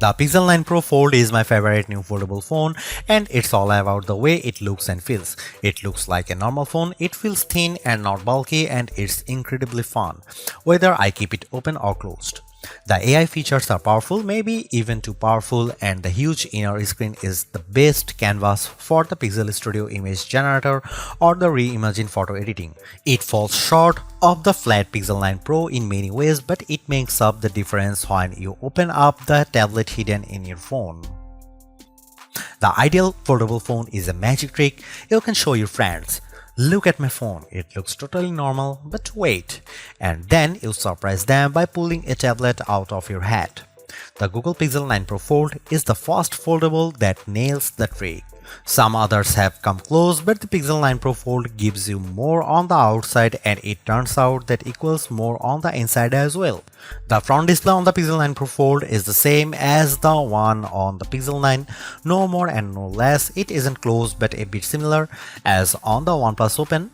The Pixel 9 Pro Fold is my favorite new foldable phone, and it's all about the way it looks and feels. It looks like a normal phone, it feels thin and not bulky, and it's incredibly fun, whether I keep it open or closed. The AI features are powerful, maybe even too powerful, and the huge inner screen is the best canvas for the Pixel Studio image generator or the reimagined photo editing. It falls short of the flat Pixel 9 Pro in many ways, but it makes up the difference when you open up the tablet hidden in your phone. The ideal foldable phone is a magic trick you can show your friends. Look at my phone, it looks totally normal, but wait, and then you surprise them by pulling a tablet out of your hat. The Google Pixel 9 Pro Fold is the first foldable that nails the trick. Some others have come close, but the Pixel 9 Pro Fold gives you more on the outside, and it turns out that equals more on the inside as well. The front display on the Pixel 9 Pro Fold is the same as the one on the Pixel 9, no more and no less. It isn't closed but a bit similar as on the OnePlus Open.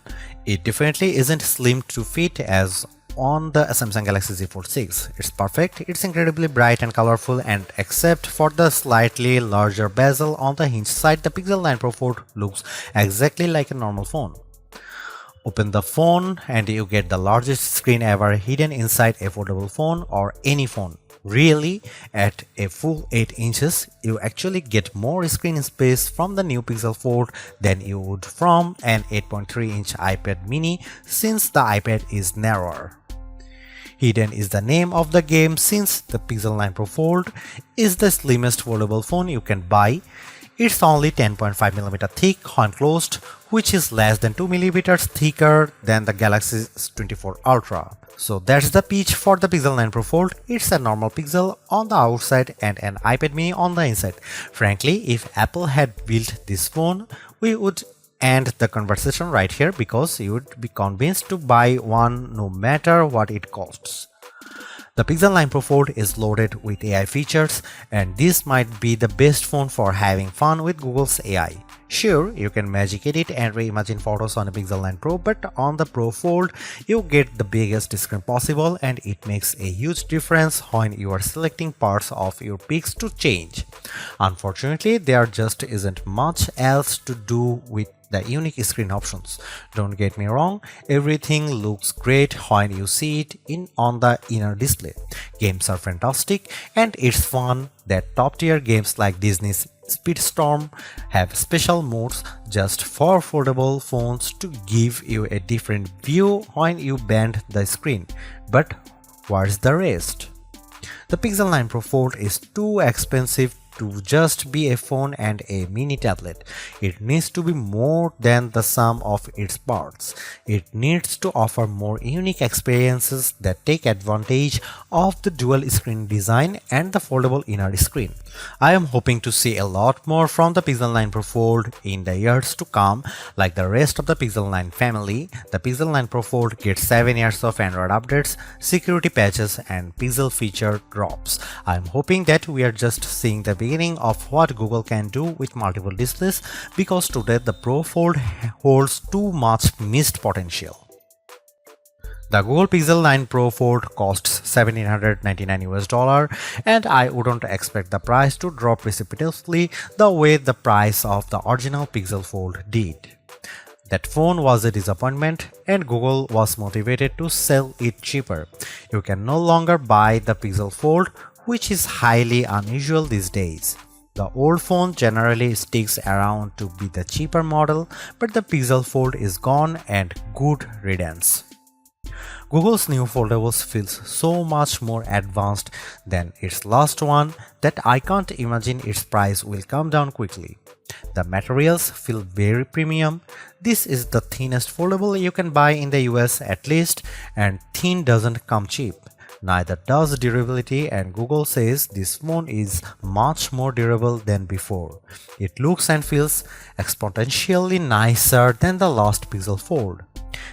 It definitely isn't slim to fit as on the Samsung Galaxy Z Fold 6. It's perfect, it's incredibly bright and colorful, and except for the slightly larger bezel on the hinge side, the Pixel 9 Pro Fold looks exactly like a normal phone. Open the phone and you get the largest screen ever hidden inside a foldable phone or any phone. Really, at a full 8 inches, you actually get more screen space from the new Pixel Fold than you would from an 8.3-inch iPad mini, since the iPad is narrower. Hidden is the name of the game, since the Pixel 9 Pro Fold is the slimmest foldable phone you can buy. It's only 10.5mm thick when closed, which is less than 2mm thicker than the Galaxy S24 Ultra. So that's the pitch for the Pixel 9 Pro Fold. It's a normal Pixel on the outside and an iPad mini on the inside. Frankly, if Apple had built this phone, we would end the conversation right here, because you would be convinced to buy one no matter what it costs. The Pixel 9 Pro Fold is loaded with AI features, and this might be the best phone for having fun with Google's AI. Sure, you can magic edit and reimagine photos on a Pixel 9 Pro, but on the Pro Fold, you get the biggest screen possible, and it makes a huge difference when you are selecting parts of your pics to change. Unfortunately, there just isn't much else to do with the unique screen options. Don't get me wrong, everything looks great when you see it on the inner display. Games are fantastic, and it's fun that top-tier games like Disney's Speedstorm have special modes just for foldable phones to give you a different view when you bend the screen. But where's the rest? The Pixel 9 Pro Fold is too expensive to just be a phone and a mini tablet. It needs to be more than the sum of its parts. It needs to offer more unique experiences that take advantage of the dual screen design and the foldable inner screen. I am hoping to see a lot more from the Pixel 9 Pro Fold in the years to come. Like the rest of the Pixel 9 family, the Pixel 9 Pro Fold gets 7 years of Android updates, security patches, and Pixel feature drops. I am hoping that we are just seeing the beginning of what Google can do with multiple displays, because today the Pro Fold holds too much missed potential. The Google Pixel 9 Pro Fold costs $1,799, and I wouldn't expect the price to drop precipitously the way the price of the original Pixel Fold did. That phone was a disappointment, and Google was motivated to sell it cheaper. You can no longer buy the Pixel Fold, which is highly unusual these days. The old phone generally sticks around to be the cheaper model, but the Pixel Fold is gone, and good riddance. Google's new foldables feels so much more advanced than its last one that I can't imagine its price will come down quickly. The materials feel very premium. This is the thinnest foldable you can buy in the US at least, and thin doesn't come cheap. Neither does durability, and Google says this phone is much more durable than before. It looks and feels exponentially nicer than the last Pixel Fold.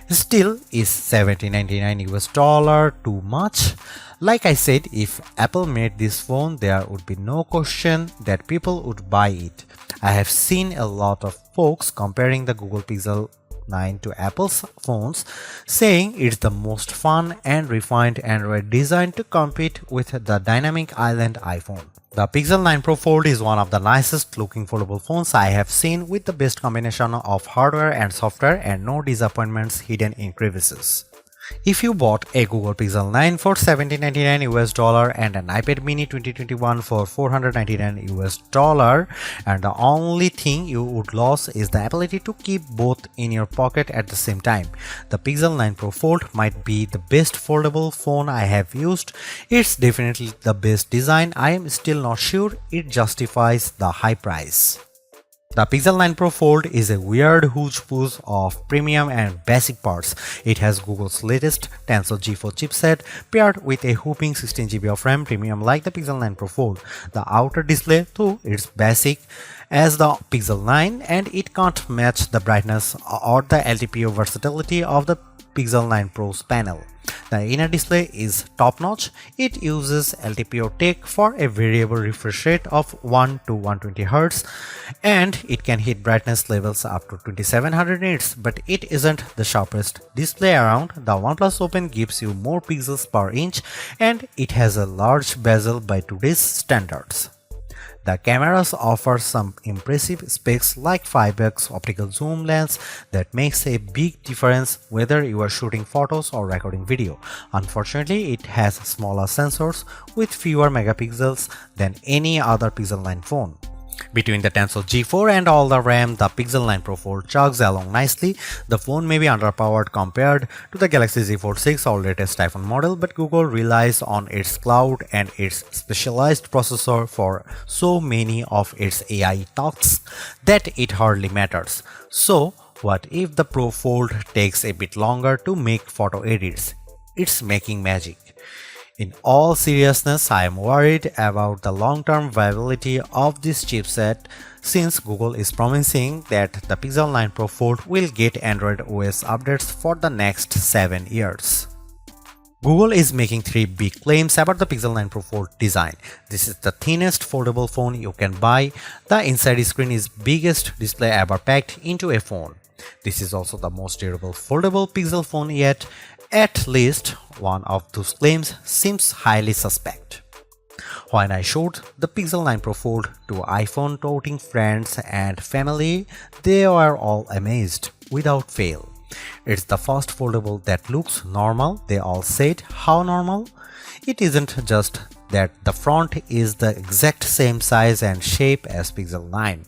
Still, is $1,799 too much? Like I said, if Apple made this phone, there would be no question that people would buy it. I have seen a lot of folks comparing the Google Pixel 9 to Apple's phones, saying it's the most fun and refined Android design to compete with the dynamic island iPhone. The Pixel 9 Pro Fold is one of the nicest looking foldable phones I have seen, with the best combination of hardware and software and no disappointments hidden in crevices. If you bought a Google Pixel 9 for $1799 US and an iPad mini 2021 for $499 US, and the only thing you would lose is the ability to keep both in your pocket at the same time, the Pixel 9 Pro Fold might be the best foldable phone I have used. It's definitely the best design. I am still not sure it justifies the high price. The Pixel 9 Pro Fold is a weird hodgepodge of premium and basic parts. It has Google's latest Tensor G4 chipset paired with a whopping 16GB of RAM, premium like the Pixel 9 Pro Fold. The outer display, though, is basic as the Pixel 9 and it can't match the brightness or the LTPO versatility of the Pixel 9 Pro's panel. The inner display is top-notch. It uses LTPO tech for a variable refresh rate of 1 to 120Hz and it can hit brightness levels up to 2700 nits, but it isn't the sharpest display around. The OnePlus Open gives you more pixels per inch and it has a large bezel by today's standards. The cameras offer some impressive specs like 5x optical zoom lens that makes a big difference whether you are shooting photos or recording video. Unfortunately, it has smaller sensors with fewer megapixels than any other Pixel 9 phone. Between the Tensor G4 and all the RAM, the Pixel 9 Pro Fold chugs along nicely. The phone may be underpowered compared to the Galaxy Z Fold 6 or latest iPhone model, but Google relies on its cloud and its specialized processor for so many of its AI tasks that it hardly matters. So, what if the Pro Fold takes a bit longer to make photo edits? It's making magic. In all seriousness, I am worried about the long-term viability of this chipset since Google is promising that the Pixel 9 Pro Fold will get Android OS updates for the next 7 years. Google is making 3 big claims about the Pixel 9 Pro Fold design. This is the thinnest foldable phone you can buy. The inside screen is biggest display ever packed into a phone. This is also the most durable foldable Pixel phone yet. At least one of those claims seems highly suspect. When I showed the Pixel 9 Pro Fold to iPhone toting friends and family, they were all amazed without fail. It's the first foldable that looks normal. They all said, how normal? It isn't just that the front is the exact same size and shape as Pixel 9.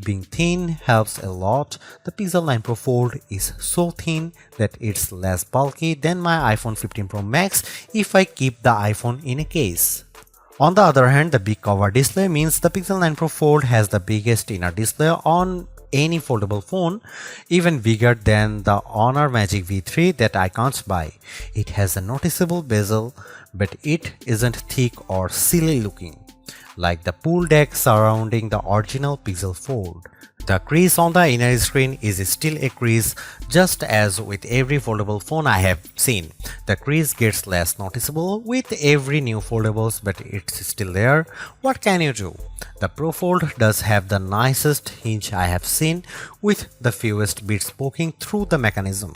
Being thin helps a lot. The Pixel 9 Pro Fold is so thin that it's less bulky than my iPhone 15 Pro Max if I keep the iPhone in a case. On the other hand, the big cover display means the Pixel 9 Pro Fold has the biggest inner display on any foldable phone, even bigger than the Honor Magic V3 that I can't buy. It has a noticeable bezel, but it isn't thick or silly looking, like the pool deck surrounding the original Pixel Fold. The crease on the inner screen is still a crease, just as with every foldable phone I have seen. The crease gets less noticeable with every new foldables, but it's still there. What can you do? The Pro Fold does have the nicest hinge I have seen, with the fewest bits poking through the mechanism.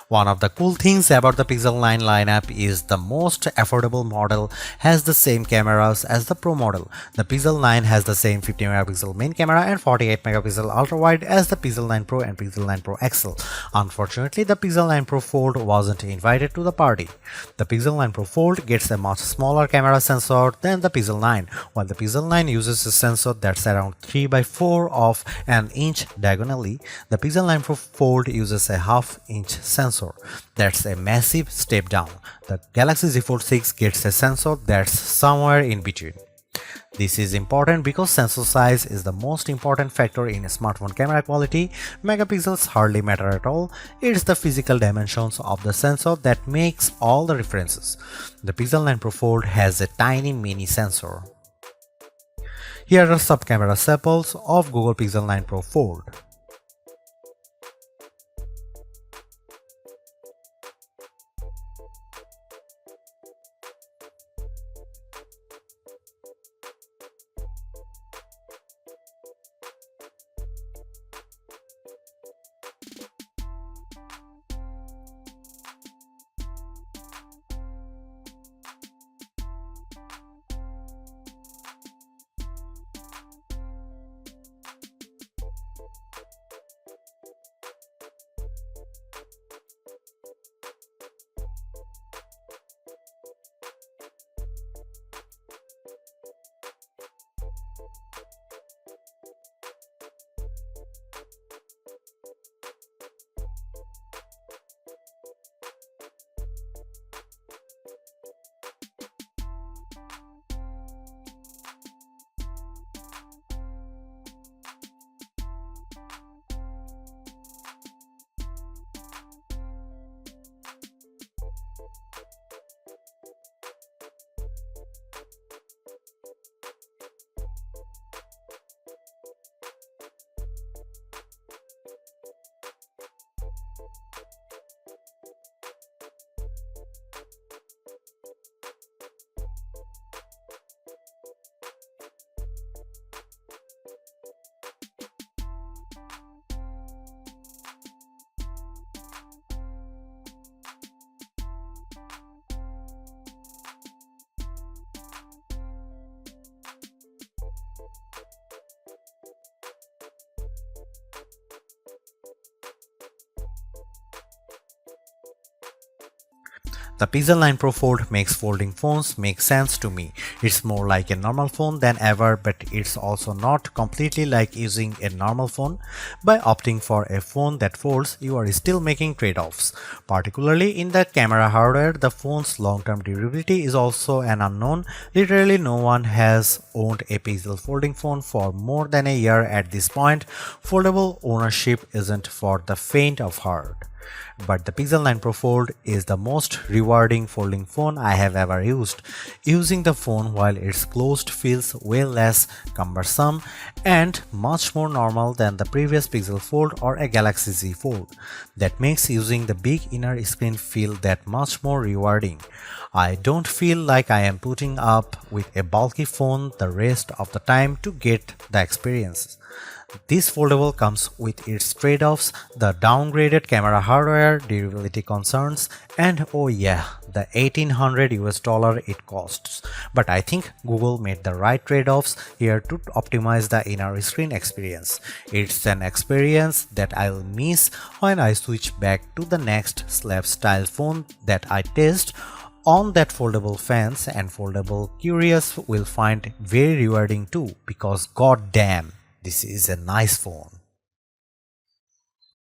One of the cool things about the Pixel 9 lineup is the most affordable model has the same cameras as the Pro model. The Pixel 9 has the same 50MP main camera and 48MP ultra-wide as the Pixel 9 Pro and Pixel 9 Pro XL. Unfortunately, the Pixel 9 Pro Fold wasn't invited to the party. The Pixel 9 Pro Fold gets a much smaller camera sensor than the Pixel 9, while the Pixel 9 uses a sensor that's around 3 by 4 of an inch diagonally. The Pixel 9 Pro Fold uses a half-inch sensor. That's a massive step down. The Galaxy Z Fold 6 gets a sensor that's somewhere in between. This is important because sensor size is the most important factor in a smartphone camera quality. Megapixels hardly matter at all. It's the physical dimensions of the sensor that makes all the differences. The Pixel 9 Pro Fold has a tiny mini sensor. Here are some camera samples of Google Pixel 9 Pro Fold. The Pixel 9 Pro Fold makes folding phones make sense to me. It's more like a normal phone than ever, but it's also not completely like using a normal phone. By opting for a phone that folds, you are still making trade-offs. Particularly in the camera hardware, the phone's long-term durability is also an unknown. Literally no one has owned a Pixel folding phone for more than a year at this point. Foldable ownership isn't for the faint of heart. But the Pixel 9 Pro Fold is the most rewarding folding phone I have ever used. Using the phone while it's closed feels way less cumbersome and much more normal than the previous Pixel Fold or a Galaxy Z Fold. That makes using the big inner screen feel that much more rewarding. I don't feel like I am putting up with a bulky phone the rest of the time to get the experience. This foldable comes with its trade-offs, the downgraded camera hardware, durability concerns, and oh yeah, the $1800 it costs. But I think Google made the right trade-offs here to optimize the inner screen experience. It's an experience that I'll miss when I switch back to the next slab style phone that I test on that foldable fans, and foldable curious will find very rewarding too, because goddamn, this is a nice phone.